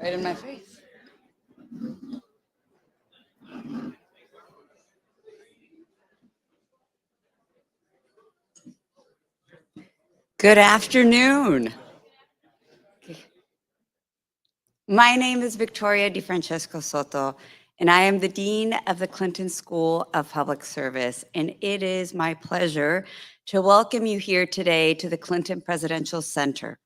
Right in my face. Good afternoon. My name is Victoria DiFrancesco Soto, and I am the Dean of the Clinton School of Public Service. And it is my pleasure to welcome you here today to the Clinton Presidential Center.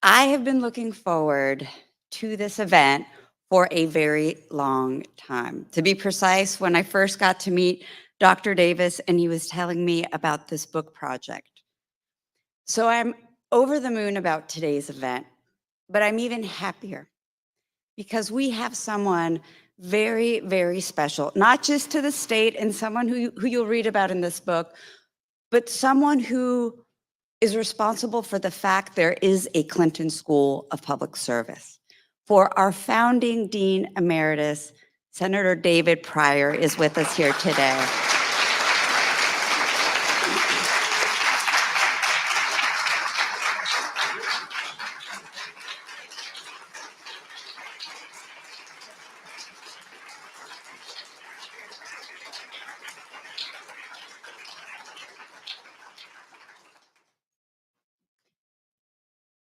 I have been looking forward to this event for a very long time. To be precise, when I first got to meet Dr. Davis and he was telling me about this book project. So I'm over the moon about today's event, but I'm even happier because we have someone very, very special, not just to the state and someone who you'll read about in this book, but someone who is responsible for the fact there is a Clinton School of Public Service. For our founding Dean Emeritus, Senator David Pryor is with us here today.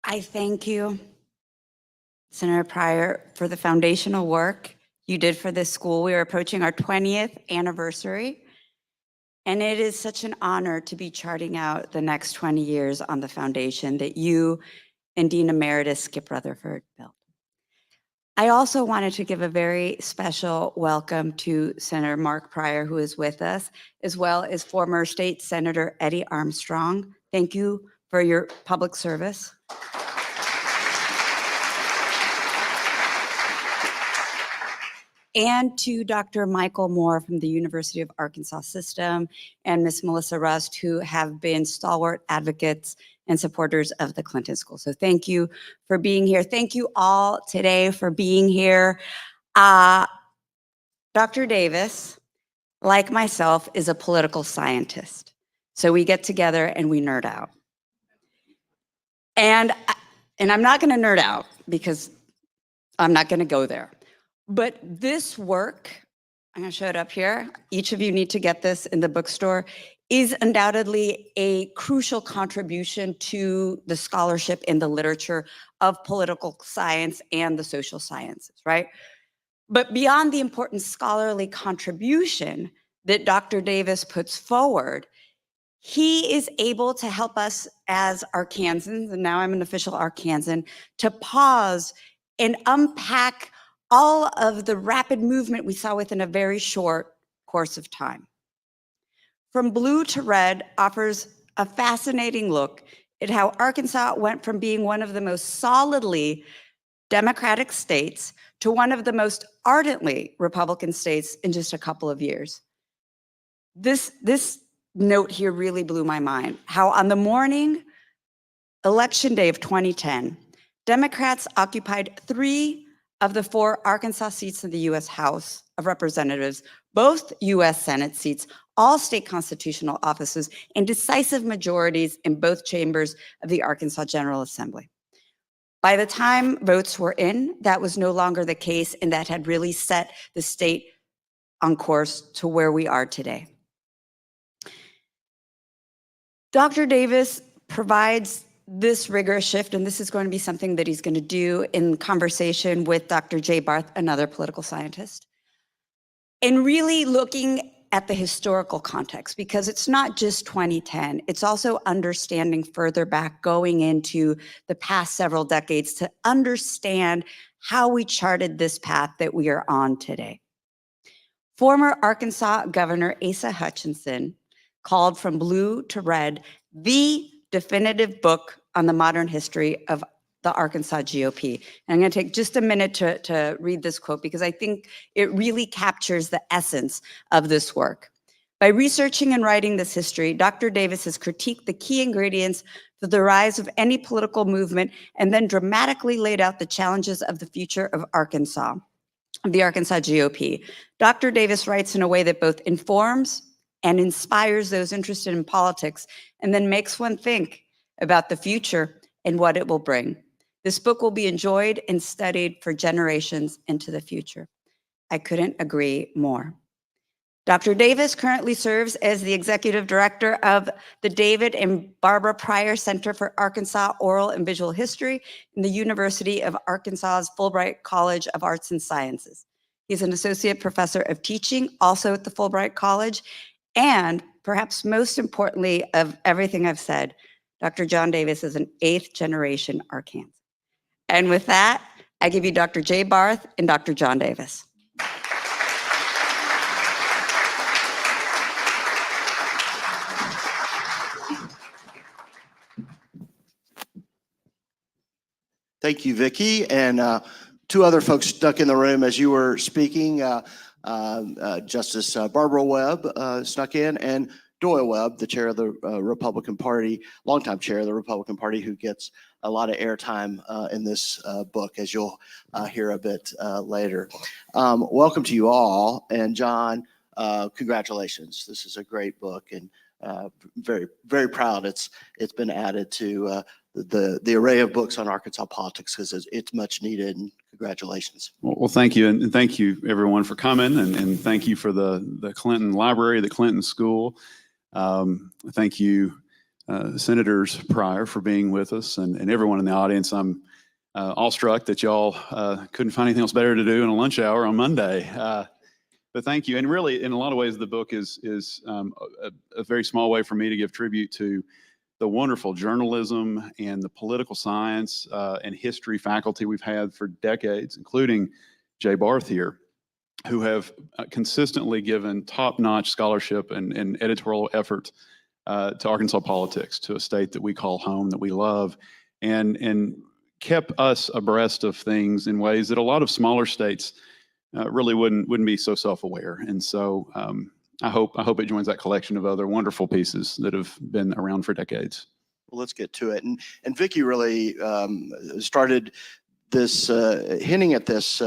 I thank you, Senator Pryor, for the foundational work you did for this school. We are approaching our 20th anniversary, and it is such an honor to be charting out the next 20 years on the foundation that you and Dean Emeritus Skip Rutherford built. I also wanted to give a very special welcome to Senator Mark Pryor, who is with us, as well as former State Senator Eddie Armstrong. Thank you for your public service. And to Dr. Michael Moore from the University of Arkansas System and Ms. Melissa Rust, who have been stalwart advocates and supporters of the Clinton School. So thank you for being here. Thank you all today for being here. Dr. Davis, like myself, is a political scientist. So we get together and we nerd out. And I'm not gonna nerd out because I'm not gonna go there. But this work, I'm gonna show it up here. Each of you need to get this in the bookstore, is undoubtedly a crucial contribution to the scholarship and the literature of political science and the social sciences, right? But beyond the important scholarly contribution that Dr. Davis puts forward, he is able to help us as Arkansans, and now I'm an official Arkansan, to pause and unpack all of the rapid movement we saw within a very short course of time. From Blue to Red offers a fascinating look at how Arkansas went from being one of the most solidly Democratic states to one of the most ardently Republican states in just a couple of years. This note here really blew my mind, how on the morning, election day of 2010, Democrats occupied 3 of the 4 Arkansas seats in the U.S. House of Representatives, both U.S. Senate seats, all state constitutional offices, and decisive majorities in both chambers of the Arkansas General Assembly. By the time votes were in, that was no longer the case, and that had really set the state on course to where we are today. Dr. Davis provides this rigorous shift, and this is going to be something that he's going to do in conversation with Dr. Jay Barth, another political scientist, and really looking at the historical context, because it's not just 2010, it's also understanding further back, going into the past several decades to understand how we charted this path that we are on today. Former Arkansas Governor Asa Hutchinson called From Blue to Red the definitive book on the modern history of the Arkansas GOP. And I'm going to take just a minute to read this quote because I think it really captures the essence of this work. By researching and writing this history, Dr. Davis has critiqued the key ingredients for the rise of any political movement and then dramatically laid out the challenges of the future of Arkansas, of the Arkansas GOP. Dr. Davis writes in a way that both informs and inspires those interested in politics, and then makes one think about the future and what it will bring. This book will be enjoyed and studied for generations into the future. I couldn't agree more. Dr. Davis currently serves as the executive director of the David and Barbara Pryor Center for Arkansas Oral and Visual History in the University of Arkansas's Fulbright College of Arts and Sciences. He's an associate professor of teaching, also at the Fulbright College, and perhaps most importantly of everything I've said, Dr. John Davis is an 8th generation Arkansan. And with that, I give you Dr. Jay Barth and Dr. John Davis. Thank you, Vicki, and two other folks stuck in the room as you were speaking. Justice Barbara Webb snuck in, and Doyle Webb, the chair of the Republican Party, longtime chair of the Republican Party, who gets a lot of airtime in this book, as you'll hear a bit later. Welcome to you all, and John, congratulations. This is a great book, and very, very proud it's been added to the array of books on Arkansas politics, because it's much needed, and congratulations. Well, thank you, and thank you everyone for coming, and thank you for the Clinton Library, the Clinton School. Thank you, Senators Pryor, for being with us, and everyone in the audience. I'm awestruck that y'all couldn't find anything else better to do in a lunch hour on Monday. But thank you, and really, in a lot of ways, the book is a very small way for me to give tribute to the wonderful journalism and the political science and history faculty we've had for decades, including Jay Barth here, who have consistently given top-notch scholarship and editorial effort to Arkansas politics, to a state that we call home, that we love, and kept us abreast of things in ways that a lot of smaller states really wouldn't be so self-aware. And so I hope it joins that collection of other wonderful pieces that have been around for decades. Well, let's get to it. And Vicki really started this hinting at this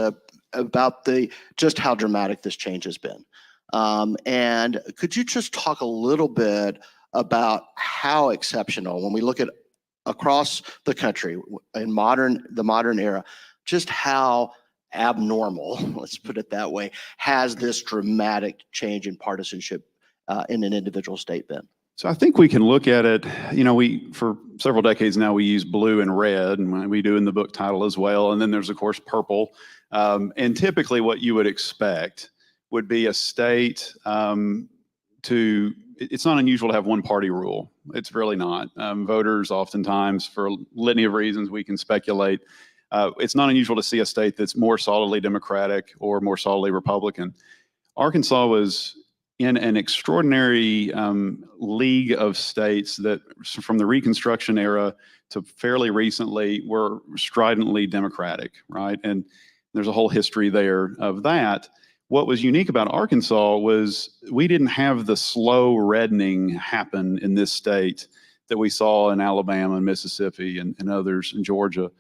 about just how dramatic this change has been. And could you just talk a little bit about how exceptional, when we look at across the country in the modern era, just how abnormal, let's put it that way, has this dramatic change in partisanship in an individual state been? So I think we can look at it, for several decades now, we use blue and red, and we do in the book title as well. And then there's, of course, purple. And typically what you would expect would be a state it's not unusual to have one party rule. It's really not. Voters oftentimes, for a litany of reasons we can speculate, it's not unusual to see a state that's more solidly Democratic or more solidly Republican. Arkansas was in an extraordinary league of states that, from the Reconstruction era to fairly recently, were stridently Democratic, right? And there's a whole history there of that. What was unique about Arkansas was we didn't have the slow reddening happen in this state that we saw in Alabama and Mississippi and others in Georgia.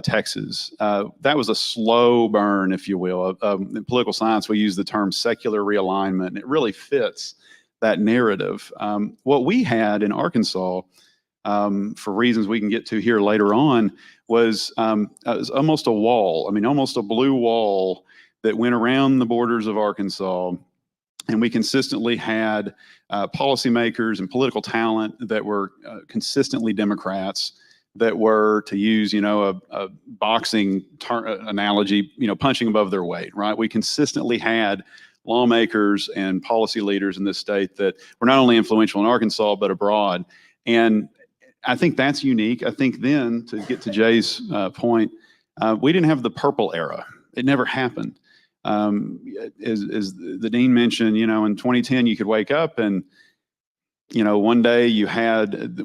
Texas. That was a slow burn, if you will. In political science, we use the term secular realignment, and it really fits that narrative. What we had in Arkansas, for reasons we can get to here later on, was almost a wall. I mean, almost a blue wall that went around the borders of Arkansas. And we consistently had policymakers and political talent that were consistently Democrats, that were, to use, a boxing analogy, punching above their weight, right? We consistently had lawmakers and policy leaders in this state that were not only influential in Arkansas, but abroad. And I think that's unique. I think then, to get to Jay's point, we didn't have the purple era. It never happened. As the dean mentioned, in 2010, you could wake up and, one day you had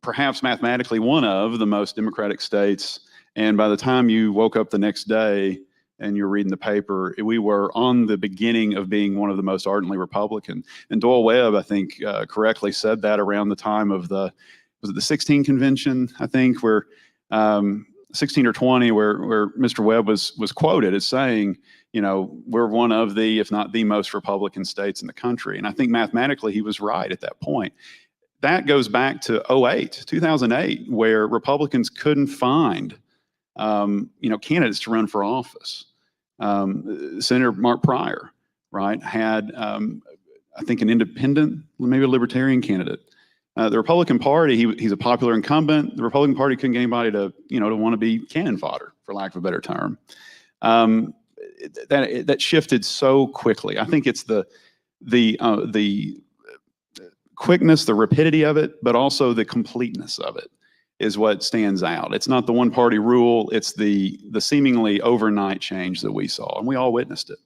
perhaps mathematically one of the most Democratic states. And by the time you woke up the next day and you're reading the paper, we were on the beginning of being one of the most ardently Republican. And Doyle Webb, I think, correctly said that around the time of was it the 16 convention, I think, where 16 or 20, where Mr. Webb was quoted as saying, we're one of the, if not the most Republican states in the country. And I think mathematically he was right at that point. That goes back to 2008, where Republicans couldn't find candidates to run for office. Senator Mark Pryor, right, had, I think, an independent, maybe a libertarian candidate. The Republican Party, he's a popular incumbent. The Republican Party couldn't get anybody to want to be cannon fodder, for lack of a better term. That shifted so quickly. I think it's the quickness, the rapidity of it, but also the completeness of it is what stands out. It's not the one party rule. It's the seemingly overnight change that we saw, and we all witnessed it.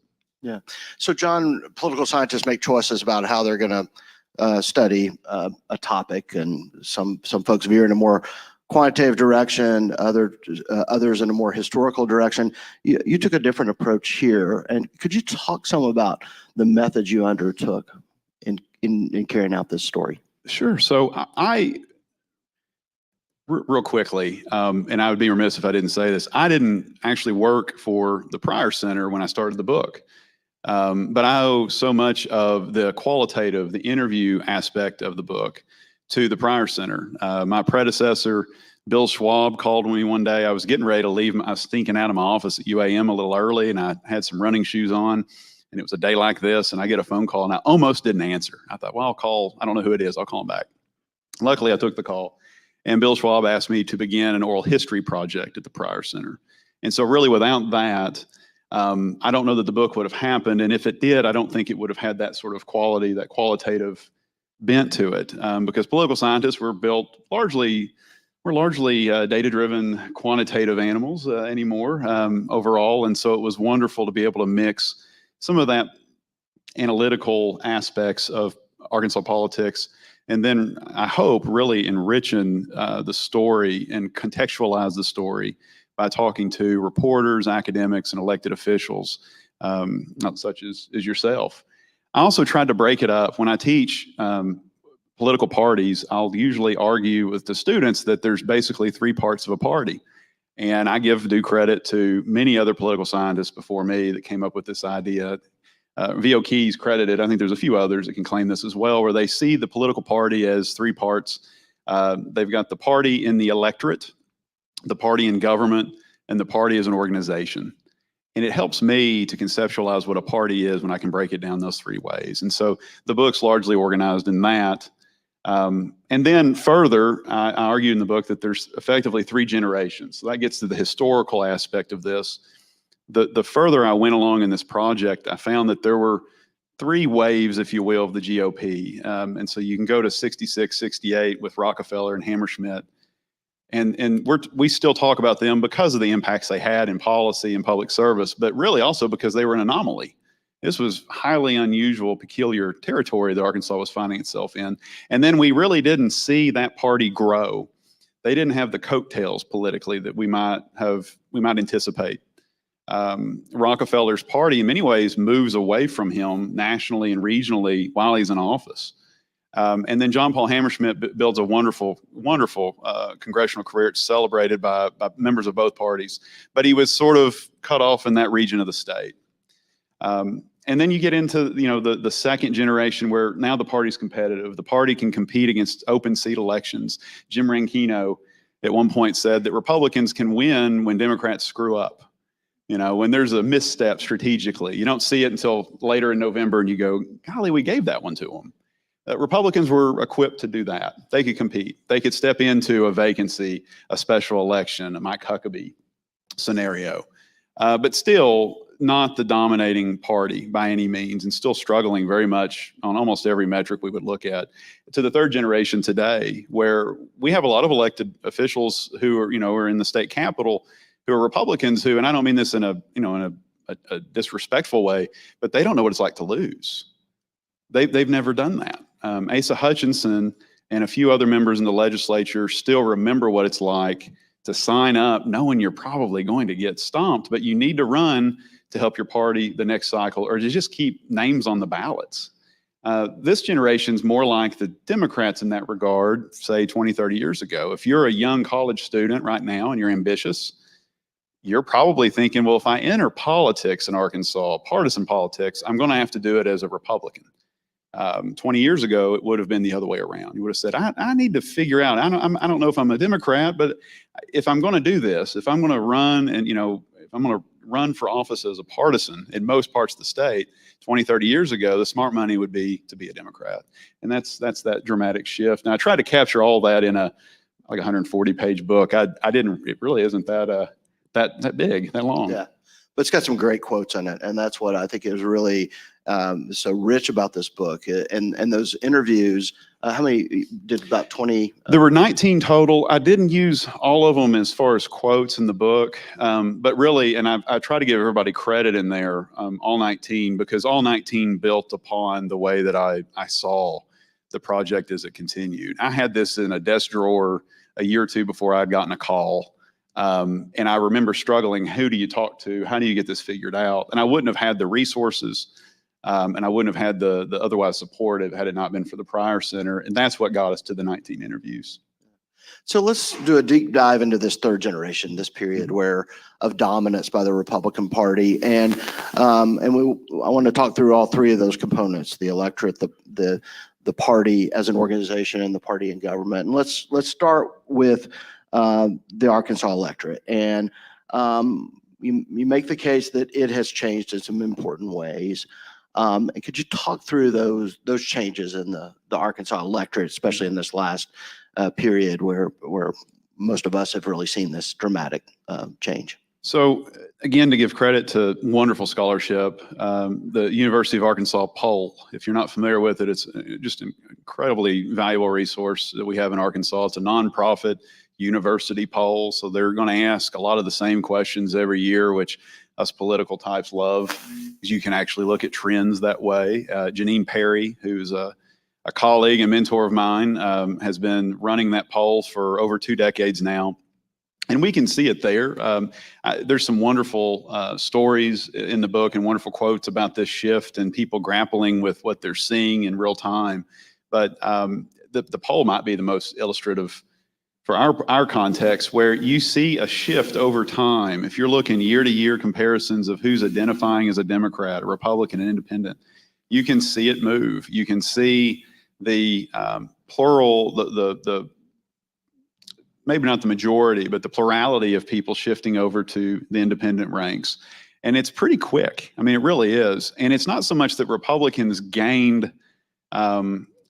Yeah. So, John, political scientists make choices about how they're going to study a topic, and some folks veer in a more quantitative direction, others in a more historical direction. You took a different approach here, and could you talk some about the methods you undertook in carrying out this story? Sure. So real quickly, and I would be remiss if I didn't say this, I didn't actually work for the Pryor Center when I started the book. But I owe so much of the qualitative, the interview aspect of the book to the Pryor Center. My predecessor, Bill Schwab, called me one day. I was getting ready to leave. I was sneaking out of my office at UAM a little early, and I had some running shoes on, and it was a day like this, and I get a phone call, and I almost didn't answer. I thought, well, I'll call. I don't know who it is. I'll call him back. Luckily, I took the call, and Bill Schwab asked me to begin an oral history project at the Pryor Center. And so really without that, I don't know that the book would have happened. And if it did, I don't think it would have had that sort of quality, that qualitative bent to it, because political scientists were largely data-driven, quantitative animals anymore overall. And so it was wonderful to be able to mix some of that analytical aspects of Arkansas politics, and then I hope really enriching the story and contextualize the story by talking to reporters, academics, and elected officials, not such as yourself. I also tried to break it up. When I teach political parties, I'll usually argue with the students that there's basically three parts of a party. And I give due credit to many other political scientists before me that came up with this idea. V.O. Keyes credited, I think there's a few others that can claim this as well, where they see the political party as three parts. They've got the party in the electorate, the party in government, and the party as an organization. And it helps me to conceptualize what a party is when I can break it down those three ways. And so the book's largely organized in that. And then further, I argue in the book that there's effectively three generations. So that gets to the historical aspect of this. The further I went along in this project, I found that there were three waves, if you will, of the GOP. And so you can go to 66, 68 with Rockefeller and Hammerschmidt. And we still talk about them because of the impacts they had in policy and public service, but really also because they were an anomaly. This was highly unusual, peculiar territory that Arkansas was finding itself in. And then we really didn't see that party grow. They didn't have the coattails politically that we might anticipate. Rockefeller's party in many ways moves away from him nationally and regionally while he's in office. And then John Paul Hammerschmidt builds a wonderful congressional career. It's celebrated by members of both parties, but he was sort of cut off in that region of the state. And then you get into the second generation where now the party's competitive. The party can compete against open seat elections. Jim Rankino at one point said that Republicans can win when Democrats screw up. When there's a misstep strategically, you don't see it until later in November and you go, golly, we gave that one to them. Republicans were equipped to do that. They could compete. They could step into a vacancy, a special election, a Mike Huckabee scenario, but still not the dominating party by any means, and still struggling very much on almost every metric we would look at. To the third generation today, where we have a lot of elected officials who are in the state capitol who are Republicans who, and I don't mean this in a disrespectful way, but they don't know what it's like to lose. They've never done that. Asa Hutchinson and a few other members in the legislature still remember what it's like to sign up knowing you're probably going to get stomped, but you need to run to help your party the next cycle or to just keep names on the ballots. This generation's more like the Democrats in that regard, say 20, 30 years ago. If you're a young college student right now and you're ambitious, you're probably thinking, well, if I enter politics in Arkansas, partisan politics, I'm going to have to do it as a Republican. 20 years ago, it would have been the other way around. You would have said, I need to figure out, I don't know if I'm a Democrat, but if I'm going to do this, if I'm going to run and, if I'm going to run for office as a partisan in most parts of the state, 20, 30 years ago, the smart money would be to be a Democrat. And that's that dramatic shift. Now I tried to capture all that in a 140-page book. I didn't, it really isn't that big, that long. Yeah, but it's got some great quotes in it. And that's what I think is really so rich about this book. And those interviews, how many did about 20? There were 19 total. I didn't use all of them as far as quotes in the book, but really, and I try to give everybody credit in there, all 19, because all 19 built upon the way that I saw the project as it continued. I had this in a desk drawer a year or two before I'd gotten a call. And I remember struggling, who do you talk to? How do you get this figured out? And I wouldn't have had the resources, and I wouldn't have had the otherwise support had it not been for the Pryor Center. And that's what got us to the 19 interviews. So let's do a deep dive into this third generation, this period of dominance by the Republican Party. And I want to talk through all three of those components: the electorate, the party as an organization, and the party in government. And let's start with the Arkansas electorate. And you make the case that it has changed in some important ways. And could you talk through those changes in the Arkansas electorate, especially in this last period where most of us have really seen this dramatic change? So again, to give credit to wonderful scholarship, the University of Arkansas poll, if you're not familiar with it, it's just an incredibly valuable resource that we have in Arkansas. It's a nonprofit university poll. So they're going to ask a lot of the same questions every year, which us political types love, because you can actually look at trends that way. Janine Perry, who's a colleague and mentor of mine, has been running that poll for over 2 decades now. And we can see it there. There's some wonderful stories in the book and wonderful quotes about this shift and people grappling with what they're seeing in real time. But the poll might be the most illustrative for our context, where you see a shift over time. If you're looking year-to-year comparisons of who's identifying as a Democrat, a Republican, an independent, you can see it move. You can see the plural, the maybe not the majority, but the plurality of people shifting over to the independent ranks. And it's pretty quick. I mean, it really is. And it's not so much that Republicans gained,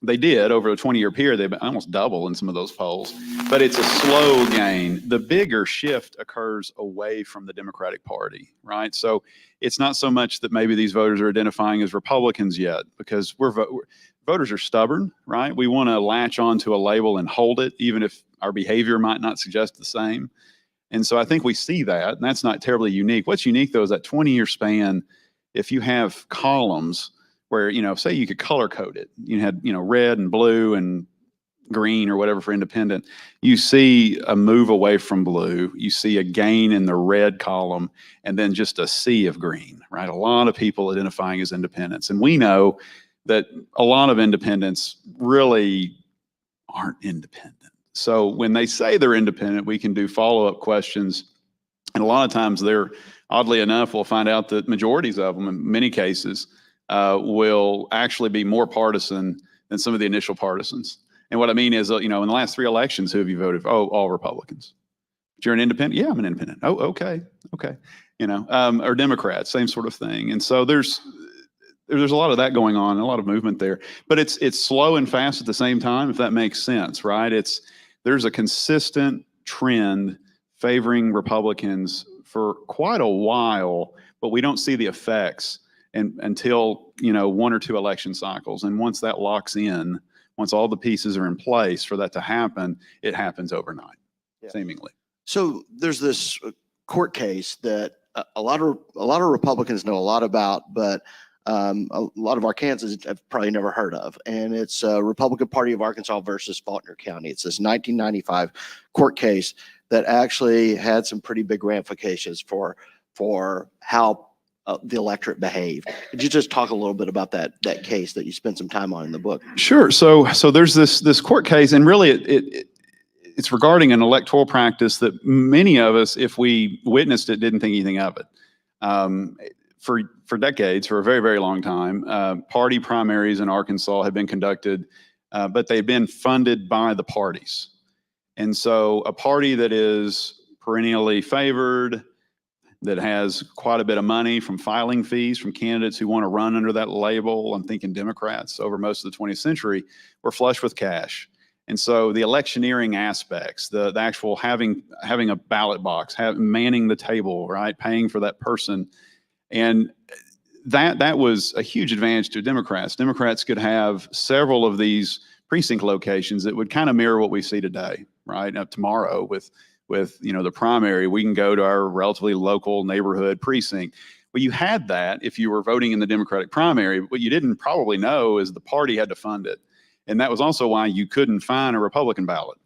they did over a 20-year period, they've almost doubled in some of those polls, but it's a slow gain. The bigger shift occurs away from the Democratic Party, right? So it's not so much that maybe these voters are identifying as Republicans yet, because voters are stubborn, right? We want to latch on to a label and hold it, even if our behavior might not suggest the same. And so I think we see that, and that's not terribly unique. What's unique, though, is that 20-year span, if you have columns where, say you could color code it, you had, red and blue and green or whatever for independent, you see a move away from blue, you see a gain in the red column, and then just a sea of green, right? A lot of people identifying as independents. And we know that a lot of independents really aren't independent. So when they say they're independent, we can do follow-up questions. And a lot of times they're, oddly enough, we'll find out that majorities of them, in many cases, will actually be more partisan than some of the initial partisans. And what I mean is, in the last 3 elections, who have you voted for? Oh, all Republicans. But you're an independent? Yeah, I'm an independent. Oh, okay. Or Democrats, same sort of thing. And so there's a lot of that going on, a lot of movement there. But it's slow and fast at the same time, if that makes sense, right? There's a consistent trend favoring Republicans for quite a while, but we don't see the effects until 1 or 2 election cycles. And once that locks in, once all the pieces are in place for that to happen, it happens overnight, seemingly. So there's this court case that a lot of Republicans know a lot about, but a lot of Arkansans have probably never heard of. And it's Republican Party of Arkansas versus Faulkner County. It's this 1995 court case that actually had some pretty big ramifications for how the electorate behaved. Could you just talk a little bit about that case that you spent some time on in the book? Sure. So there's this court case, and really it's regarding an electoral practice that many of us, if we witnessed it, didn't think anything of it. for decades, for a very, very long time, party primaries in Arkansas have been conducted, but they've been funded by the parties. And so a party that is perennially favored, that has quite a bit of money from filing fees from candidates who want to run under that label, I'm thinking Democrats over most of the 20th century, were flush with cash. And so the electioneering aspects, the actual having a ballot box, manning the table, right, paying for that person, and that was a huge advantage to Democrats. Democrats could have several of these precinct locations that would kind of mirror what we see today, right? Now, tomorrow with the primary, we can go to our relatively local neighborhood precinct. Well, you had that if you were voting in the Democratic primary. What you didn't probably know is the party had to fund it. And that was also why you couldn't find a Republican ballot.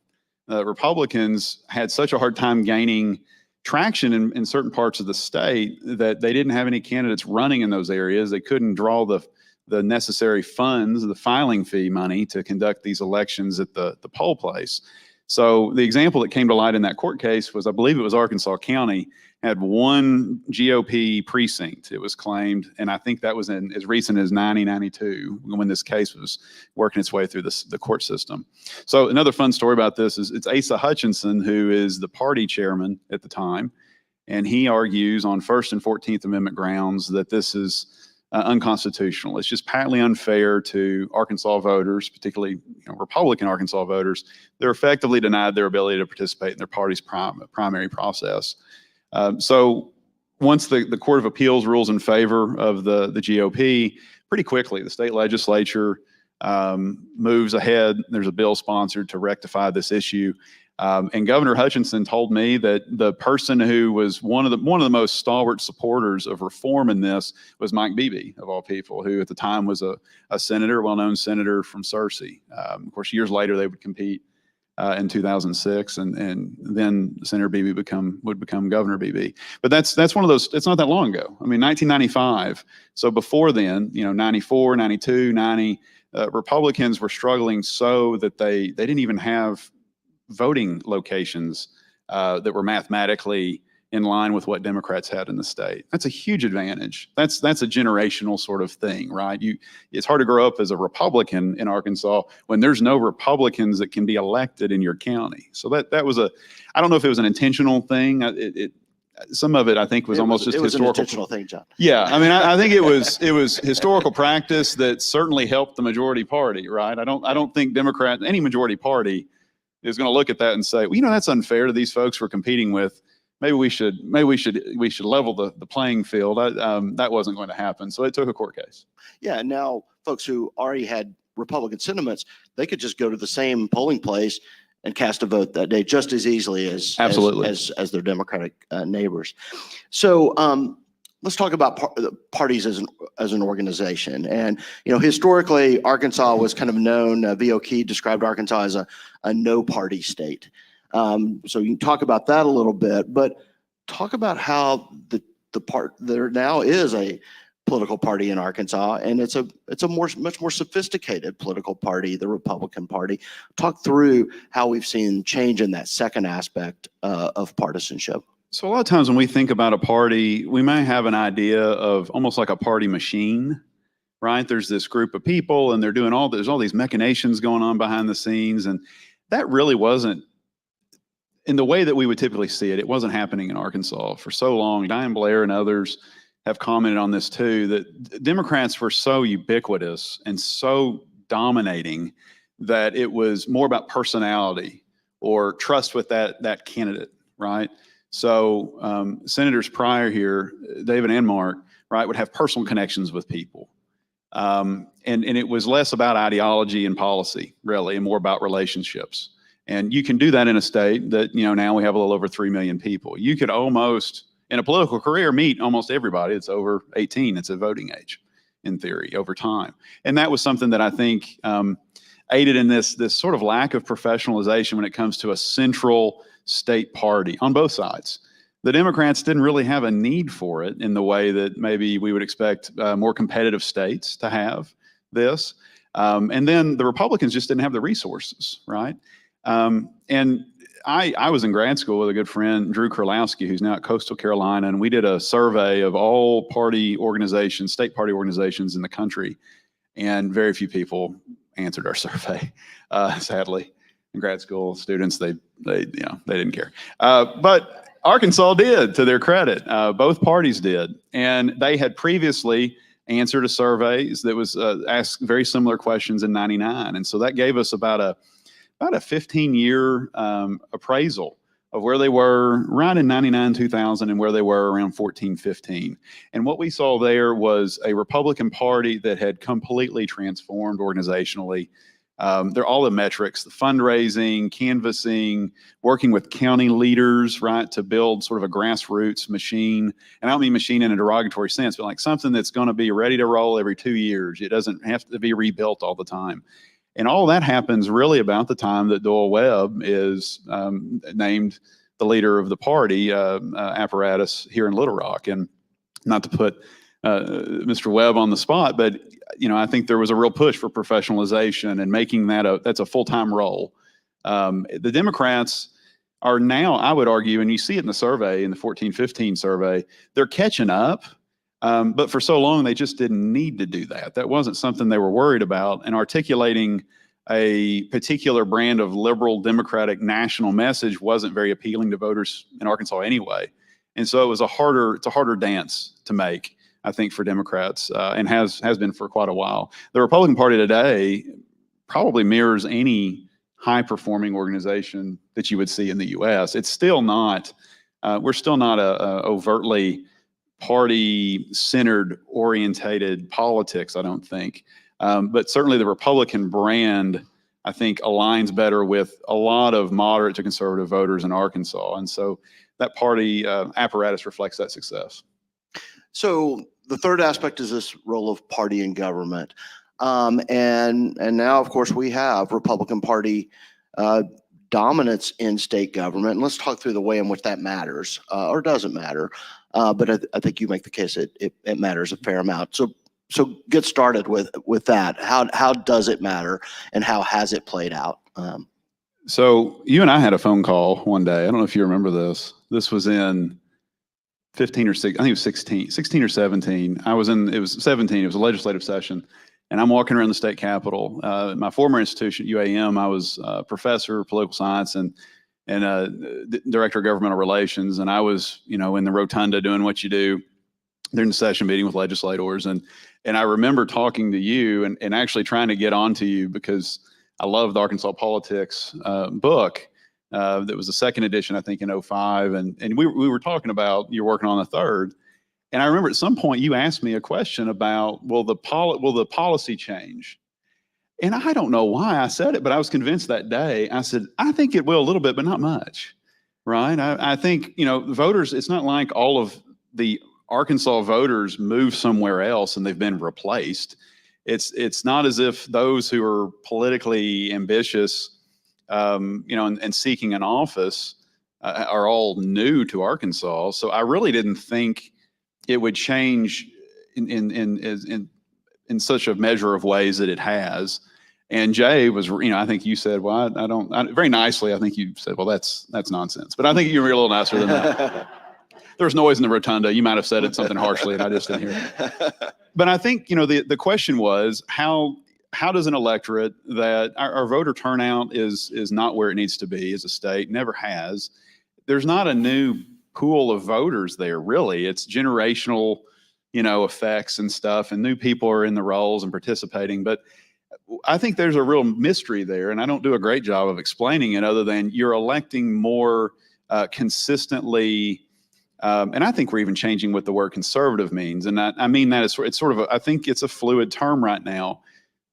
Republicans had such a hard time gaining traction in certain parts of the state that they didn't have any candidates running in those areas. They couldn't draw the necessary funds, the filing fee money to conduct these elections at the poll place. So the example that came to light in that court case was, I believe it was Arkansas County, had one GOP precinct, it was claimed, and I think that was in as recent as 1992 when this case was working its way through the court system. So another fun story about this is it's Asa Hutchinson, who is the party chairman at the time, and he argues on First and 14th Amendment grounds that this is unconstitutional. It's just patently unfair to Arkansas voters, particularly Republican Arkansas voters. They're effectively denied their ability to participate in their party's primary process. So once the Court of Appeals rules in favor of the GOP, pretty quickly the state legislature moves ahead. There's a bill sponsored to rectify this issue. And Governor Hutchinson told me that the person who was one of the most stalwart supporters of reform in this was Mike Beebe, of all people, who at the time was a senator, well-known senator from Searcy. Of course, years later they would compete in 2006, and then Senator Beebe would become Governor Beebe. But that's one of those. It's not that long ago. I mean, 1995. So before then, 94, 92, 90, Republicans were struggling so that they didn't even have voting locations that were mathematically in line with what Democrats had in the state. That's a huge advantage. That's a generational sort of thing, right? It's hard to grow up as a Republican in Arkansas when there's no Republicans that can be elected in your county. So that was I don't know if it was an intentional thing. Some of it I think was almost just historical. It was an intentional thing, John. Yeah, I mean, I think it was historical practice that certainly helped the majority party, right? I don't think any majority party is going to look at that and say, well, that's unfair to these folks we're competing with. Maybe we should level the playing field. That wasn't going to happen. So it took a court case. Yeah. Now folks who already had Republican sentiments, they could just go to the same polling place and cast a vote that day just as easily as their Democratic neighbors. So let's talk about parties as an organization. And historically, Arkansas was kind of known. VOK described Arkansas as a no-party state. So you can talk about that a little bit, but talk about how there now is a political party in Arkansas, and it's a much more sophisticated political party, the Republican Party. Talk through how we've seen change in that second aspect of partisanship. So a lot of times when we think about a party, we may have an idea of almost like a party machine, right? There's this group of people and they're doing there's all these machinations going on behind the scenes. And that really wasn't, in the way that we would typically see it, it wasn't happening in Arkansas for so long. Diane Blair and others have commented on this too, that Democrats were so ubiquitous and so dominating that it was more about personality or trust with that candidate, right? So Senators Pryor here, David and Mark, right, would have personal connections with people. And it was less about ideology and policy, really, and more about relationships. And you can do that in a state that, now we have a little over 3 million people. You could almost, in a political career, meet almost everybody that's over 18. It's a voting age, in theory, over time. And that was something that I think aided in this sort of lack of professionalization when it comes to a central state party on both sides. The Democrats didn't really have a need for it in the way that maybe we would expect more competitive states to have this. And then the Republicans just didn't have the resources, right? And I was in grad school with a good friend, Drew Kurlowski, who's now at Coastal Carolina, and we did a survey of all party organizations, state party organizations in the country, and very few people answered our survey, sadly. In grad school, students, they didn't care. But Arkansas did, to their credit. Both parties did, and they had previously answered a survey that was asked very similar questions in '99, and so that gave us about a 15-year appraisal of where they were right in 99, 2000, and where they were around 14, 15. And what we saw there was a Republican Party that had completely transformed organizationally. They're all the metrics, the fundraising, canvassing, working with county leaders, right, to build sort of a grassroots machine. And I don't mean machine in a derogatory sense, but like something that's going to be ready to roll every 2 years. It doesn't have to be rebuilt all the time. And all that happens really about the time that Doyle Webb is named the leader of the party apparatus here in Little Rock. And not to put Mr. Webb on the spot, but I think there was a real push for professionalization and making that's a full-time role. The Democrats are now, I would argue, and you see it in the survey, in the 14-15 survey, they're catching up. But for so long, they just didn't need to do that. That wasn't something they were worried about. And articulating a particular brand of liberal democratic national message wasn't very appealing to voters in Arkansas anyway. And so it's a harder dance to make, I think, for Democrats, and has been for quite a while. The Republican Party today probably mirrors any high-performing organization that you would see in the U.S. It's still not, we're still not a overtly party-centered orientated politics, I don't think. But certainly the Republican brand, I think, aligns better with a lot of moderate to conservative voters in Arkansas. And so that party apparatus reflects that success. So the third aspect is this role of party in government. And now, of course, we have Republican Party dominance in state government. And let's talk through the way in which that matters or doesn't matter. But I think you make the case it matters a fair amount. So get started with that. How does it matter, and how has it played out? So you and I had a phone call one day. I don't know if you remember this. This was in 15 or 16, I think it was 16 or 17. It was 17. It was a legislative session. And I'm walking around the state capitol. My former institution, UAM, I was a professor of political science and director of governmental relations. And I was, in the rotunda doing what you do during the session, meeting with legislators. And I remember talking to you and actually trying to get onto you because I love the Arkansas Politics book. That was the second edition, I think, in 2005. And we were talking about you're working on the third. And I remember at some point you asked me a question about, will the policy change? And I don't know why I said it, but I was convinced that day. I said, I think it will a little bit, but not much, right? I think, voters, it's not like all of the Arkansas voters move somewhere else and they've been replaced. It's not as if those who are politically ambitious, and seeking an office are all new to Arkansas. So I really didn't think it would change in such a measure of ways that it has. And Jay was, I think you said, well, very nicely, I think you said, well, that's nonsense. But I think you were a little nicer than that. There was noise in the rotunda. You might have said it something harshly and I just didn't hear it. But I think, the question was, how does an electorate that our voter turnout is not where it needs to be as a state, never has. There's not a new pool of voters there, really. It's generational, effects and stuff, and new people are in the rolls and participating. But I think there's a real mystery there, and I don't do a great job of explaining it other than you're electing more consistently. And I think we're even changing what the word conservative means. And I mean that it's sort of I think it's a fluid term right now.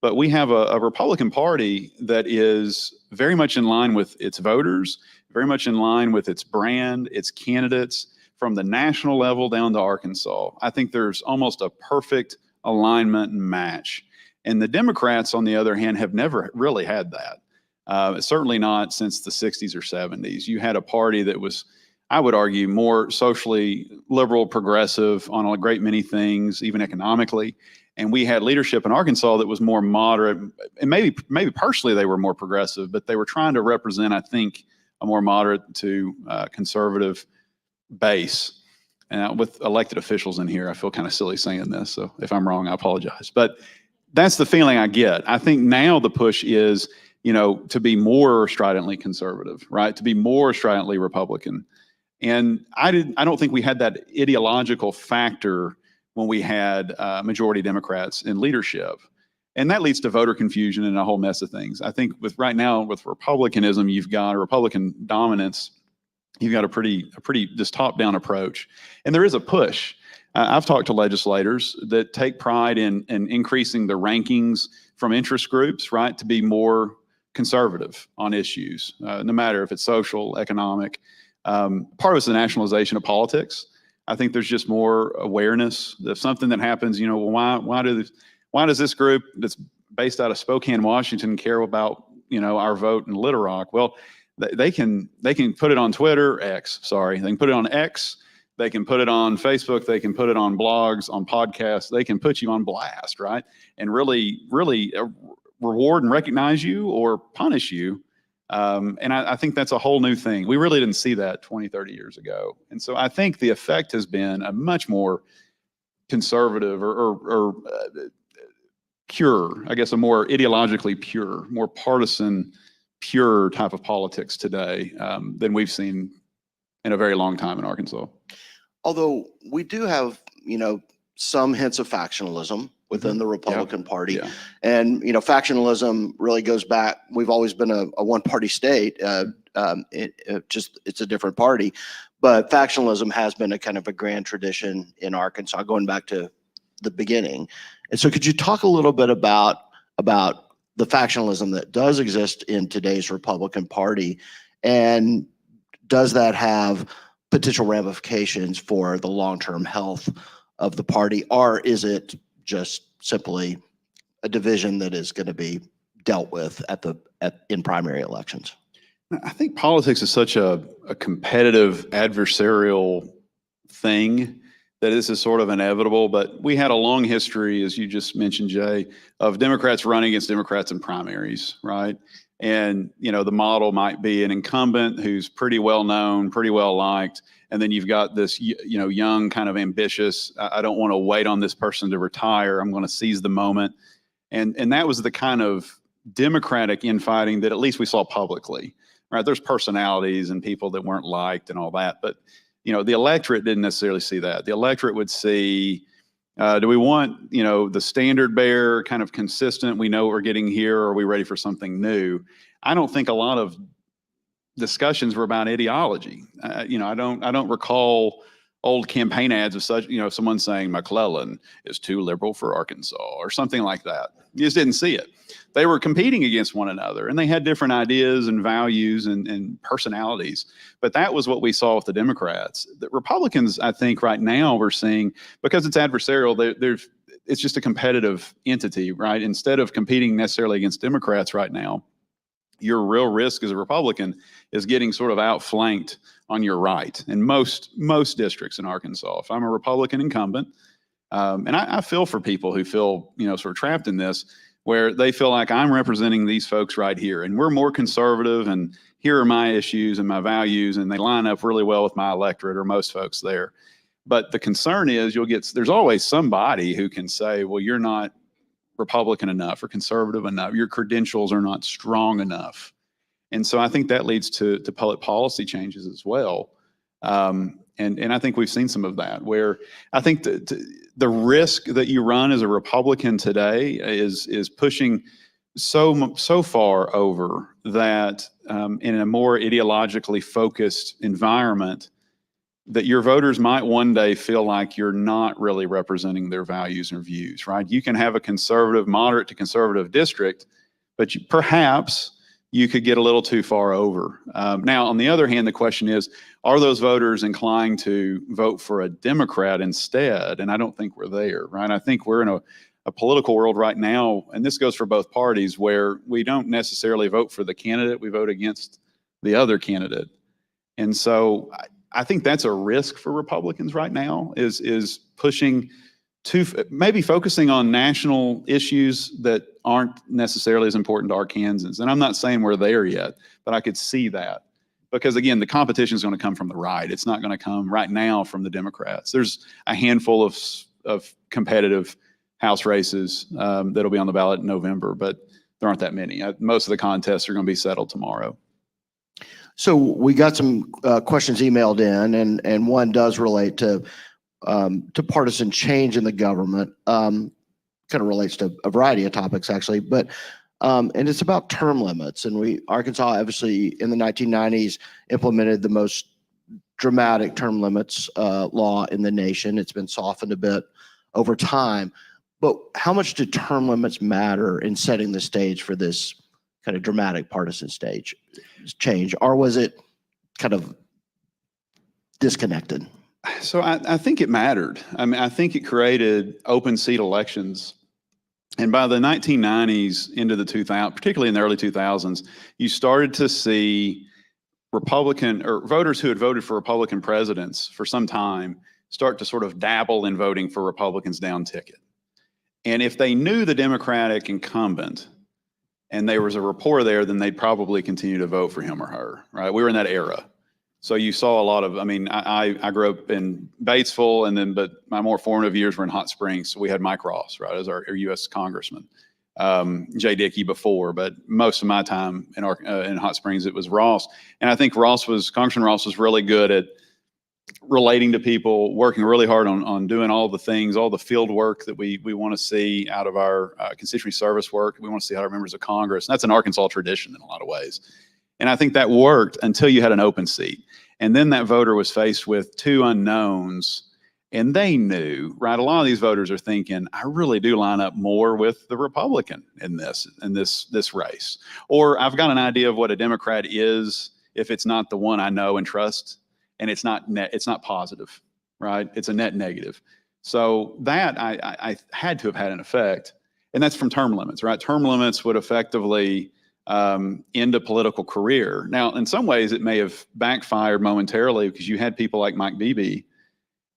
But we have a Republican Party that is very much in line with its voters, very much in line with its brand, its candidates, from the national level down to Arkansas. I think there's almost a perfect alignment and match. And the Democrats, on the other hand, have never really had that. Certainly not since the 60s or 70s. You had a party that was, I would argue, more socially liberal, progressive on a great many things, even economically. And we had leadership in Arkansas that was more moderate, and maybe personally they were more progressive, but they were trying to represent, I think, a more moderate to conservative base. And with elected officials in here, I feel kind of silly saying this. So if I'm wrong, I apologize. But that's the feeling I get. I think now the push is, to be more stridently conservative, right? To be more stridently Republican. And I don't think we had that ideological factor when we had majority Democrats in leadership. And that leads to voter confusion and a whole mess of things. I think right now with Republicanism, you've got a Republican dominance. You've got a pretty just top-down approach. And there is a push. I've talked to legislators that take pride in increasing the rankings from interest groups, right, to be more conservative on issues, no matter if it's social, economic. Part of it's the nationalization of politics. I think there's just more awareness of something that happens, why does this group that's based out of Spokane, Washington care about, our vote in Little Rock? Well, they can put it on Twitter, they can put it on X, they can put it on Facebook, they can put it on blogs, on podcasts, they can put you on blast, right? And really reward and recognize you or punish you. And I think that's a whole new thing. We really didn't see that 20, 30 years ago. And so I think the effect has been a much more conservative or pure, I guess a more ideologically pure, more partisan, pure type of politics today than we've seen in a very long time in Arkansas. Although we do have, some hints of factionalism within the Republican Party. Yeah. And, factionalism really goes back. We've always been a one-party state. It's a different party. But factionalism has been a kind of a grand tradition in Arkansas going back to the beginning. And so could you talk a little bit about the factionalism that does exist in today's Republican Party? And does that have potential ramifications for the long-term health of the party? Or is it just simply a division that is going to be dealt with in primary elections? I think politics is such a competitive, adversarial thing that this is sort of inevitable. But we had a long history, as you just mentioned, Jay, of Democrats running against Democrats in primaries, right? And, the model might be an incumbent who's pretty well known, pretty well liked. And then you've got this, young kind of ambitious, I don't want to wait on this person to retire. I'm going to seize the moment. And that was the kind of Democratic infighting that at least we saw publicly, right? There's personalities and people that weren't liked and all that. But, the electorate didn't necessarily see that. The electorate would see, do we want, the standard bearer, kind of consistent, we know what we're getting here, or are we ready for something new? I don't think a lot of discussions were about ideology. I don't recall old campaign ads of such, someone saying McClellan is too liberal for Arkansas or something like that. You just didn't see it. They were competing against one another, and they had different ideas and values and personalities. But that was what we saw with the Democrats. The Republicans, I think right now we're seeing, because it's adversarial, it's just a competitive entity, right? Instead of competing necessarily against Democrats right now, your real risk as a Republican is getting sort of outflanked on your right in most districts in Arkansas. If I'm a Republican incumbent, and I feel for people who feel, sort of trapped in this, where they feel like I'm representing these folks right here, and we're more conservative, and here are my issues and my values, and they line up really well with my electorate or most folks there. But the concern is there's always somebody who can say, well, you're not Republican enough or conservative enough. Your credentials are not strong enough. And so I think that leads to public policy changes as well. And I think we've seen some of that, where I think the risk that you run as a Republican today is pushing so far over that in a more ideologically focused environment, that your voters might one day feel like you're not really representing their values or views, right? You can have a conservative, moderate to conservative district, but perhaps you could get a little too far over. Now, on the other hand, the question is, are those voters inclined to vote for a Democrat instead? And I don't think we're there, right? I think we're in a political world right now, and this goes for both parties, where we don't necessarily vote for the candidate, we vote against the other candidate. And so I think that's a risk for Republicans right now, is pushing to maybe focusing on national issues that aren't necessarily as important to Arkansans. And I'm not saying we're there yet, but I could see that. because again, the competition is going to come from the right. It's not going to come right now from the Democrats. There's a handful of competitive House races that'll be on the ballot in November, but there aren't that many. Most of the contests are going to be settled tomorrow. So we got some questions emailed in, and one does relate to partisan change in the government. Kind of relates to a variety of topics, actually, but and it's about term limits. And Arkansas, obviously, in the 1990s, implemented the most dramatic term limits law in the nation. It's been softened a bit over time. But how much do term limits matter in setting the stage for this kind of dramatic partisan change, or was it kind of disconnected? So I think it mattered. I mean, I think it created open seat elections. And by the 1990s into the 2000s, particularly in the early 2000s, you started to see Republican or voters who had voted for Republican presidents for some time start to sort of dabble in voting for Republicans down ticket. And if they knew the Democratic incumbent and there was a rapport there, then they'd probably continue to vote for him or her, right? We were in that era. So you saw a lot of, I mean, I grew up in Batesville, but my more formative years were in Hot Springs. So we had Mike Ross, right, as our U.S. congressman. Jay Dickey before, but most of my time in Hot Springs, it was Ross. And I think Congressman Ross was really good at relating to people, working really hard on doing all the things, all the field work that we want to see out of our constituency service work. We want to see out of our members of Congress. And that's an Arkansas tradition in a lot of ways. And I think that worked until you had an open seat. And then that voter was faced with two unknowns, and they knew, right? A lot of these voters are thinking, I really do line up more with the Republican in this race. Or I've got an idea of what a Democrat is if it's not the one I know and trust, and it's not positive, right? It's a net negative. So that I had to have had an effect, and that's from term limits, right? Term limits would effectively end a political career. Now, in some ways, it may have backfired momentarily because you had people like Mike Beebe,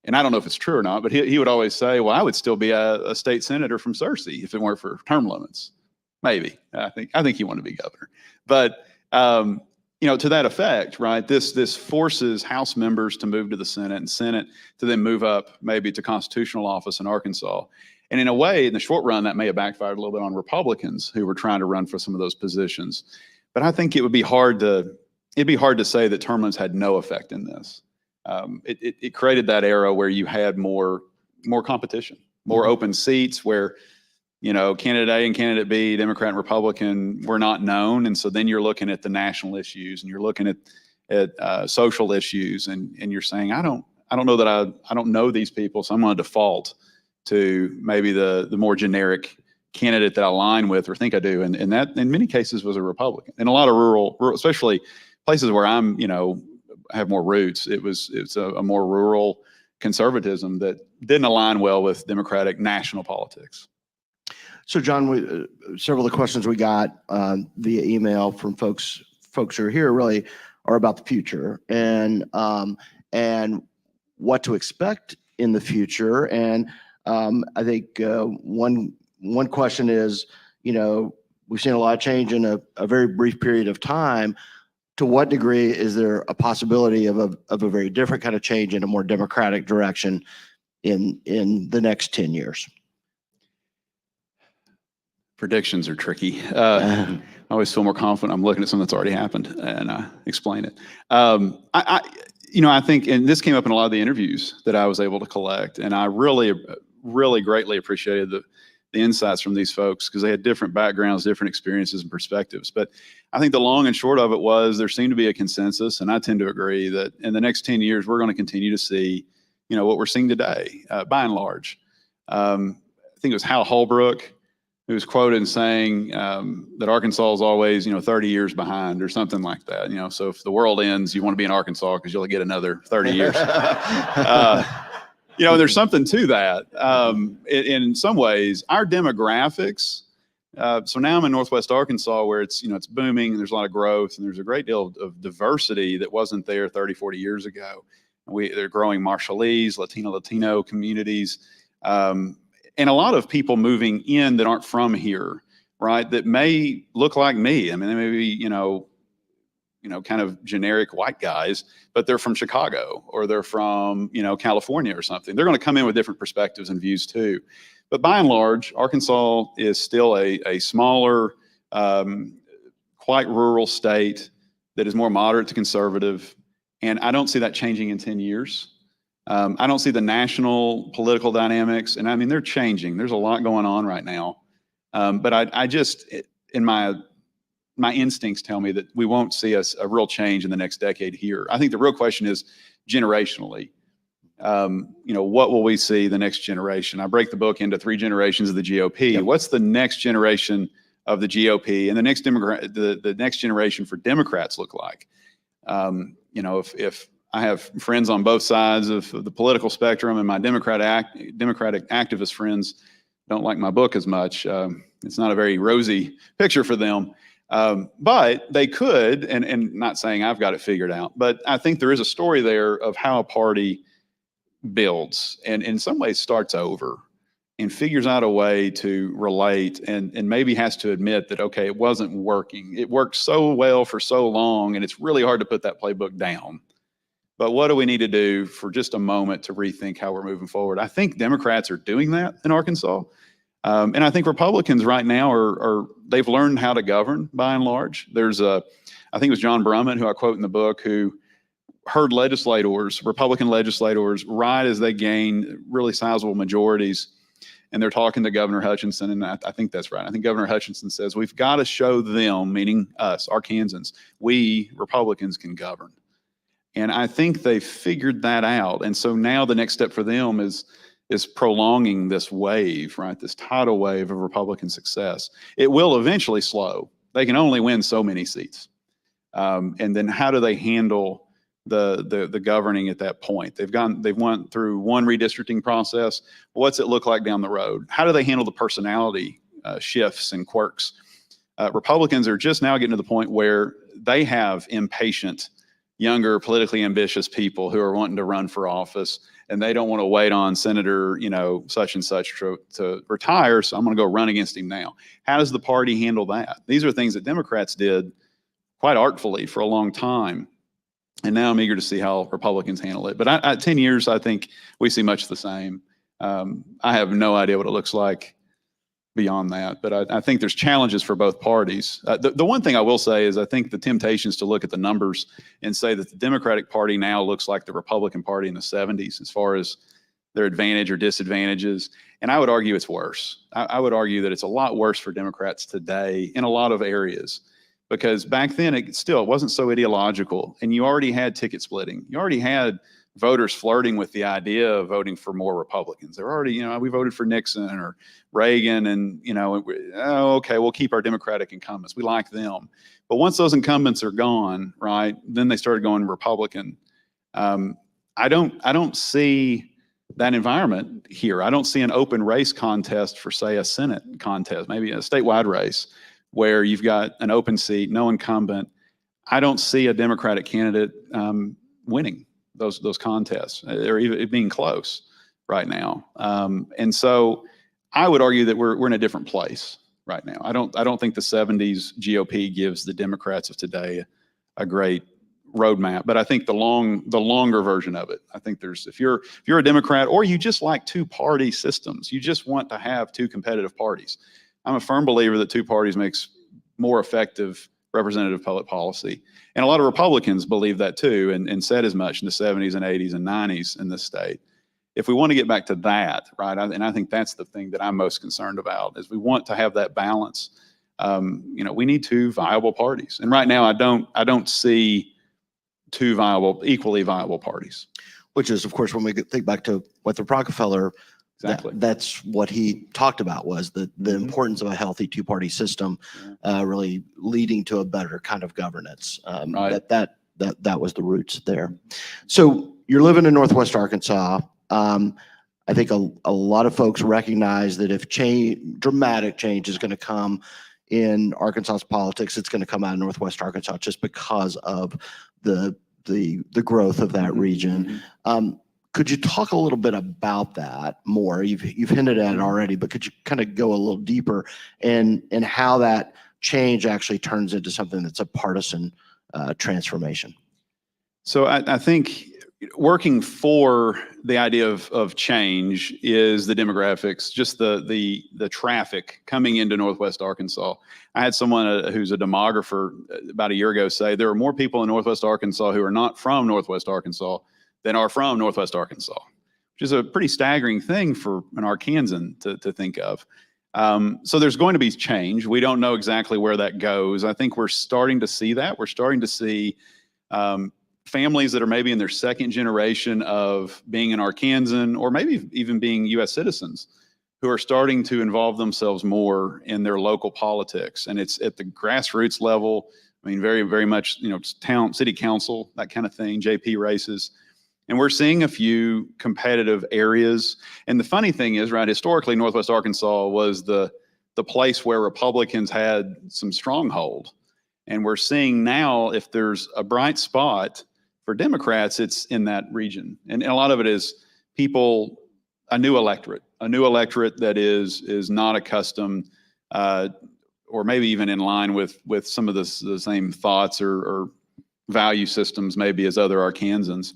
and I don't know if it's true or not, but he would always say, well, I would still be a state senator from Searcy if it weren't for term limits. Maybe. I think he wanted to be governor. But, to that effect, right, this forces House members to move to the Senate and Senate to then move up maybe to constitutional office in Arkansas. And in a way, in the short run, that may have backfired a little bit on Republicans who were trying to run for some of those positions. But I think it'd be hard to say that term limits had no effect in this. It created that era where you had more competition, more open seats where, candidate A and candidate B, Democrat and Republican, were not known. And so then you're looking at the national issues and you're looking at social issues and you're saying, I don't know that I don't know these people, so I'm going to default to maybe the more generic candidate that I align with or think I do. And that in many cases was a Republican. In a lot of rural, especially places where I'm, have more roots, it's a more rural conservatism that didn't align well with Democratic national politics. So John, several of the questions we got via email from folks who are here really are about the future and what to expect in the future. And I think one question is, we've seen a lot of change in a very brief period of time. To what degree is there a possibility of a very different kind of change in a more democratic direction in the next 10 years? Predictions are tricky. I always feel more confident I'm looking at something that's already happened and explain it. I think, and this came up in a lot of the interviews that I was able to collect, and I really greatly appreciated the insights from these folks because they had different backgrounds, different experiences and perspectives. But I think the long and short of it was there seemed to be a consensus, and I tend to agree that in the next 10 years, we're going to continue to see, what we're seeing today, by and large. I think it was Hal Holbrook who was quoted saying that Arkansas is always, 30 years behind or something like that. So if the world ends, you want to be in Arkansas because you'll get another 30 years. There's something to that. In some ways, our demographics. So now I'm in Northwest Arkansas where it's booming and there's a lot of growth and there's a great deal of diversity that wasn't there 30, 40 years ago. They're growing Marshallese, Latino communities. And a lot of people moving in that aren't from here, right? That may look like me. I mean, they may be, kind of generic white guys, but they're from Chicago or they're from, California or something. They're going to come in with different perspectives and views too. But by and large, Arkansas is still a smaller, quite rural state that is more moderate to conservative. And I don't see that changing in 10 years. I don't see the national political dynamics. And I mean, they're changing. There's a lot going on right now. But I just, in my instincts tell me that we won't see a real change in the next decade here. I think the real question is generationally. What will we see the next generation? I break the book into 3 generations of the GOP. Yep. What's the next generation of the GOP and the next generation for Democrats look like? If I have friends on both sides of the political spectrum and my Democratic activist friends don't like my book as much, it's not a very rosy picture for them. But they could, and not saying I've got it figured out, but I think there is a story there of how a party builds and in some ways starts over and figures out a way to relate and maybe has to admit that, okay, it wasn't working. It worked so well for so long, and it's really hard to put that playbook down. But what do we need to do for just a moment to rethink how we're moving forward? I think Democrats are doing that in Arkansas. And I think Republicans right now they've learned how to govern by and large. There's I think it was John Brumman, who I quote in the book, who heard Republican legislators, right as they gain really sizable majorities, and they're talking to Governor Hutchinson, and I think that's right. I think Governor Hutchinson says, we've got to show them, meaning us, Arkansans, we Republicans can govern. And I think they've figured that out. And so now the next step for them is prolonging this wave, right? This tidal wave of Republican success. It will eventually slow. They can only win so many seats. And then how do they handle the governing at that point? They've went through one redistricting process. What's it look like down the road? How do they handle the personality shifts and quirks? Republicans are just now getting to the point where they have impatient, younger, politically ambitious people who are wanting to run for office, and they don't want to wait on Senator, such and such to retire, so I'm going to go run against him now. How does the party handle that? These are things that Democrats did quite artfully for a long time. And now I'm eager to see how Republicans handle it. But at 10 years, I think we see much the same. I have no idea what it looks like beyond that. But I think there's challenges for both parties. The one thing I will say is I think the temptation is to look at the numbers and say that the Democratic Party now looks like the Republican Party in the 70s as far as their advantage or disadvantages. And I would argue it's worse. I would argue that it's a lot worse for Democrats today in a lot of areas. Because back then, it wasn't so ideological, and you already had ticket splitting. You already had voters flirting with the idea of voting for more Republicans. They're already, we voted for Nixon or Reagan, and, okay, we'll keep our Democratic incumbents. We like them. But once those incumbents are gone, right, then they started going Republican. I don't see that environment here. I don't see an open race contest for, say, a Senate contest, maybe a statewide race, where you've got an open seat, no incumbent. I don't see a Democratic candidate winning those contests or even it being close right now. And so I would argue that we're in a different place right now. I don't think the 70s GOP gives the Democrats of today a great roadmap, but I think the longer version of it. I think if you're a Democrat or you just like two-party systems, you just want to have two competitive parties. I'm a firm believer that two parties makes more effective representative public policy. And a lot of Republicans believe that too, and said as much in the 70s and 80s and 90s in this state. If we want to get back to that, right, and I think that's the thing that I'm most concerned about, is we want to have that balance. We need two viable parties. And right now, I don't see two equally viable parties. Which is, of course, when we think back to Winthrop Rockefeller, exactly. That's what he talked about, was the importance of a healthy two-party system, really leading to a better kind of governance. Right. That was the roots there. So you're living in Northwest Arkansas. I think a lot of folks recognize that if dramatic change is going to come in Arkansas's politics, it's going to come out of Northwest Arkansas just because of the growth of that region. Could you talk a little bit about that more? You've hinted at it already, but could you kind of go a little deeper and how that change actually turns into something that's a partisan transformation? So I think working for the idea of change is the demographics, just the traffic coming into Northwest Arkansas. I had someone who's a demographer about a year ago say there are more people in Northwest Arkansas who are not from Northwest Arkansas than are from Northwest Arkansas, which is a pretty staggering thing for an Arkansan to think of. So there's going to be change. We don't know exactly where that goes. I think we're starting to see that. We're starting to see families that are maybe in their second generation of being an Arkansan, or maybe even being U.S. citizens, who are starting to involve themselves more in their local politics. And it's at the grassroots level. I mean, very, very much, town, city council, that kind of thing, JP races. And we're seeing a few competitive areas. And the funny thing is, right, historically, Northwest Arkansas was the place where Republicans had some stronghold. And we're seeing now, if there's a bright spot for Democrats, it's in that region. And a lot of it is people, a new electorate that is not accustomed, or maybe even in line with some of the same thoughts or value systems maybe as other Arkansans.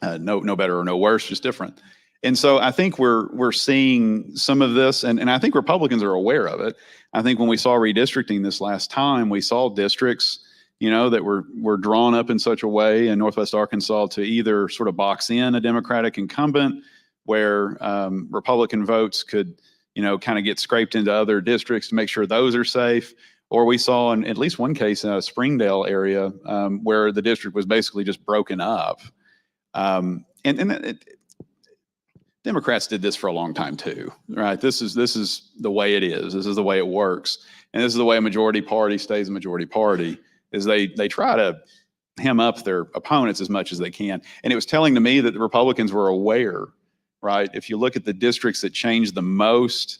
No better or no worse, just different. And so I think we're seeing some of this, and I think Republicans are aware of it. I think when we saw redistricting this last time, we saw districts, that were drawn up in such a way in Northwest Arkansas to either sort of box in a Democratic incumbent, where Republican votes could, kind of get scraped into other districts to make sure those are safe. Or we saw in at least one case in a Springdale area where the district was basically just broken up. Democrats did this for a long time too, right? This is the way it is. This is the way it works, and this is the way a majority party stays a majority party. Is they try to hem up their opponents as much as they can. And it was telling to me that the Republicans were aware, right? If you look at the districts that changed the most,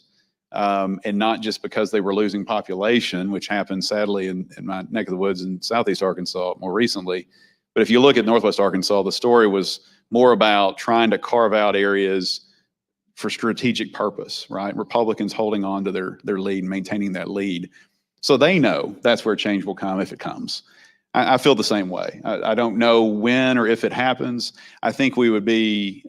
and not just because they were losing population, which happened sadly in my neck of the woods in Southeast Arkansas more recently. But if you look at Northwest Arkansas, the story was more about trying to carve out areas for strategic purpose, right? Republicans holding on to their lead, maintaining that lead. So they know that's where change will come if it comes. I feel the same way. I don't know when or if it happens. I think we would be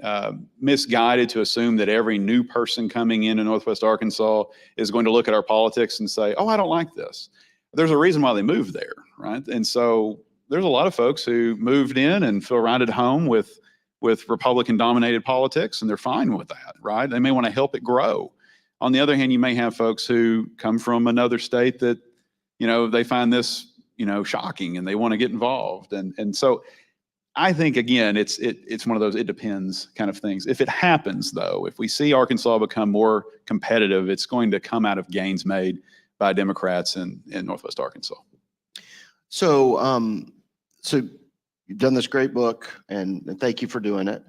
misguided to assume that every new person coming into Northwest Arkansas is going to look at our politics and say, oh, I don't like this. There's a reason why they moved there, right? And so there's a lot of folks who moved in and feel right at home with Republican-dominated politics, and they're fine with that, right? They may want to help it grow. On the other hand, you may have folks who come from another state that, they find this, shocking, and they want to get involved. And so I think, again, it's one of those it depends kind of things. If it happens, though, if we see Arkansas become more competitive, it's going to come out of gains made by Democrats in Northwest Arkansas. So, so you've done this great book, and thank you for doing it.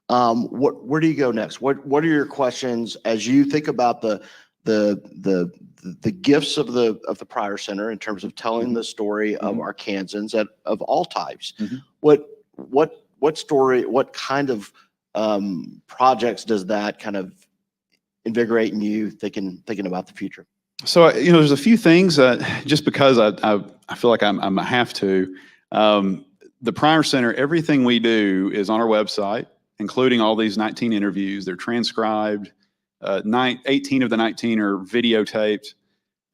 Where do you go next? What are your questions as you think about the gifts of the Pryor Center in terms of telling the story of Arkansans of all types? What story, what kind of projects does that kind of invigorate in you thinking about the future? So, there's a few things, just because I feel like I'm a have to. The Pryor Center, everything we do is on our website, including all these 19 interviews. They're transcribed. 18 of the 19 are videotaped.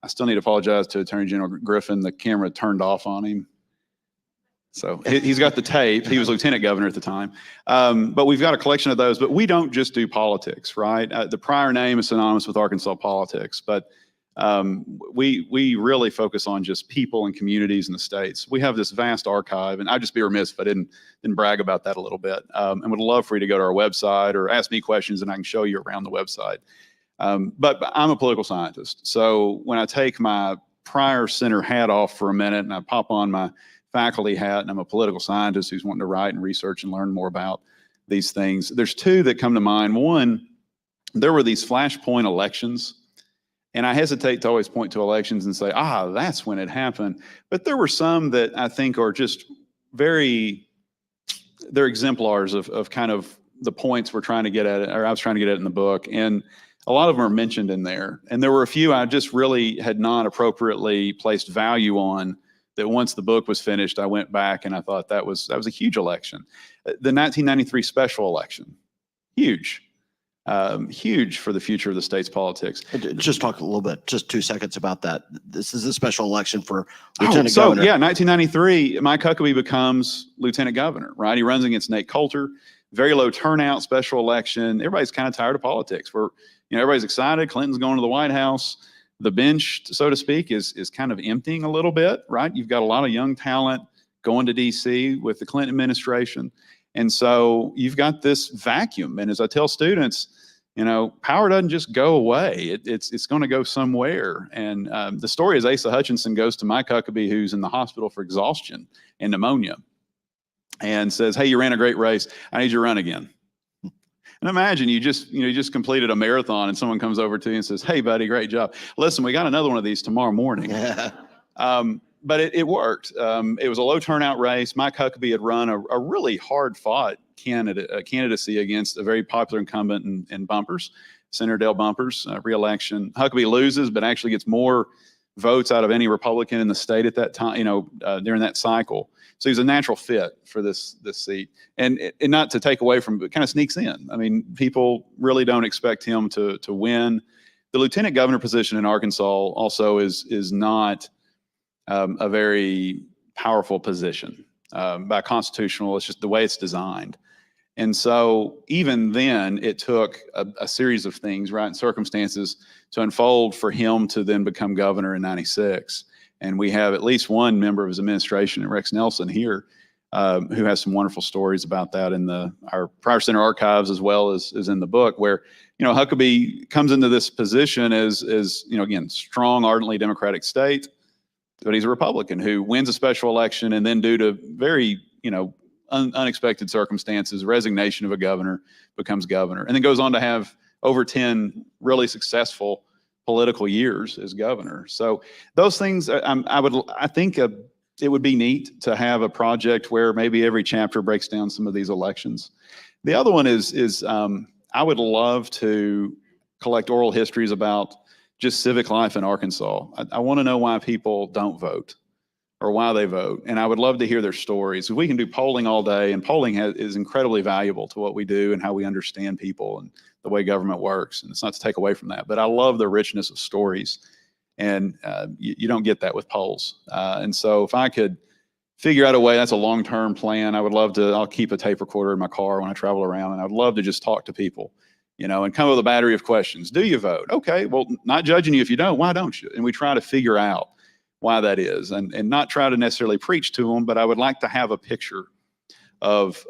I still need to apologize to Attorney General Griffin. The camera turned off on him. So he's got the tape. He was lieutenant governor at the time. But we've got a collection of those. But we don't just do politics, right? The Pryor name is synonymous with Arkansas politics. But we really focus on just people and communities in the states. We have this vast archive, and I'd just be remiss if I didn't brag about that a little bit. And would love for you to go to our website or ask me questions, and I can show you around the website. But I'm a political scientist. So when I take my Pryor Center hat off for a minute and I pop on my faculty hat, and I'm a political scientist who's wanting to write and research and learn more about these things, there's two that come to mind. One, there were these flashpoint elections. And I hesitate to always point to elections and say, that's when it happened. But there were some that I think are just they're exemplars of kind of the points we're trying to get at, or I was trying to get at in the book. And a lot of them are mentioned in there. And there were a few I just really had not appropriately placed value on that once the book was finished, I went back and I thought that was a huge election. The 1993 special election, huge. Huge for the future of the state's politics. Just talk a little bit, just 2 seconds about that. This is a special election for lieutenant governor. Yeah, 1993, Mike Huckabee becomes lieutenant governor, right? He runs against Nate Coulter. Very low turnout, special election. Everybody's kind of tired of politics. Everybody's excited. Clinton's going to the White House. The bench, so to speak, is kind of emptying a little bit, right? You've got a lot of young talent going to D.C. with the Clinton administration. And so you've got this vacuum. And as I tell students, power doesn't just go away. It's going to go somewhere. And the story is Asa Hutchinson goes to Mike Huckabee, who's in the hospital for exhaustion and pneumonia, and says, "Hey, you ran a great race. I need you to run again." And imagine you just completed a marathon and someone comes over to you and says, "Hey, buddy, great job. Listen, we got another one of these tomorrow morning." But it worked. It was a low turnout race. Mike Huckabee had run a really hard fought candidacy against a very popular incumbent in Bumpers, Senator Dale Bumpers, re-election. Huckabee loses, but actually gets more votes out of any Republican in the state at that time, during that cycle. So he's a natural fit for this seat. And not to take away from, but kind of sneaks in. I mean, people really don't expect him to win. The lieutenant governor position in Arkansas also is not a very powerful position by constitutional. It's just the way it's designed. And so even then, it took a series of things, right, and circumstances to unfold for him to then become governor in '96. And we have at least one member of his administration, Rex Nelson, here, who has some wonderful stories about that in our Pryor Center archives, as well as in the book, where Huckabee comes into this position as again, strong, ardently Democratic state. But he's a Republican who wins a special election and then, due to very, unexpected circumstances, resignation of a governor, becomes governor, and then goes on to have over 10 really successful political years as governor. So those things, I think it would be neat to have a project where maybe every chapter breaks down some of these elections. The other one is I would love to collect oral histories about just civic life in Arkansas. I want to know why people don't vote or why they vote. And I would love to hear their stories. We can do polling all day, and polling is incredibly valuable to what we do and how we understand people and the way government works. And it's not to take away from that, but I love the richness of stories. And you don't get that with polls. And so if I could figure out a way, that's a long-term plan. I would love to, I'll keep a tape recorder in my car when I travel around, and I'd love to just talk to people, and come with a battery of questions. Do you vote? Okay, well, not judging you if you don't. Why don't you? And we try to figure out why that is, and not try to necessarily preach to them, but I would like to have a picture of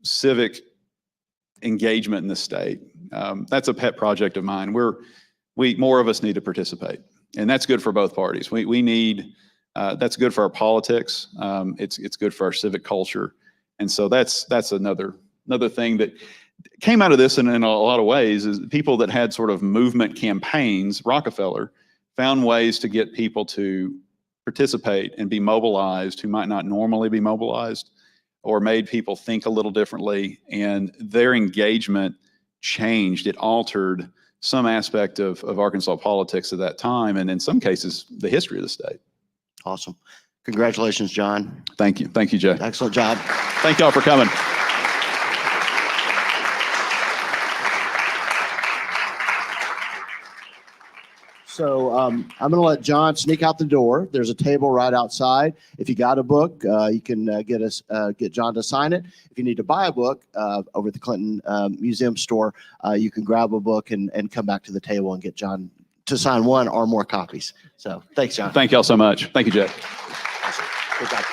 civic engagement in the state. That's a pet project of mine. More of us need to participate, and that's good for both parties. We need, that's good for our politics. It's good for our civic culture. And so that's another thing that came out of this in a lot of ways, is people that had sort of movement campaigns. Rockefeller found ways to get people to participate and be mobilized who might not normally be mobilized, or made people think a little differently, and their engagement changed. It altered some aspect of Arkansas politics at that time, and in some cases, the history of the state. Awesome. Congratulations, John. Thank you. Thank you, Jay. Excellent job. Thank y'all for coming. So I'm going to let John sneak out the door. There's a table right outside. If you got a book, you can get John to sign it. If you need to buy a book over at the Clinton Museum store, you can grab a book and come back to the table and get John to sign one or more copies. So thanks, John. Thank y'all so much. Thank you, Jay. Awesome. Good job.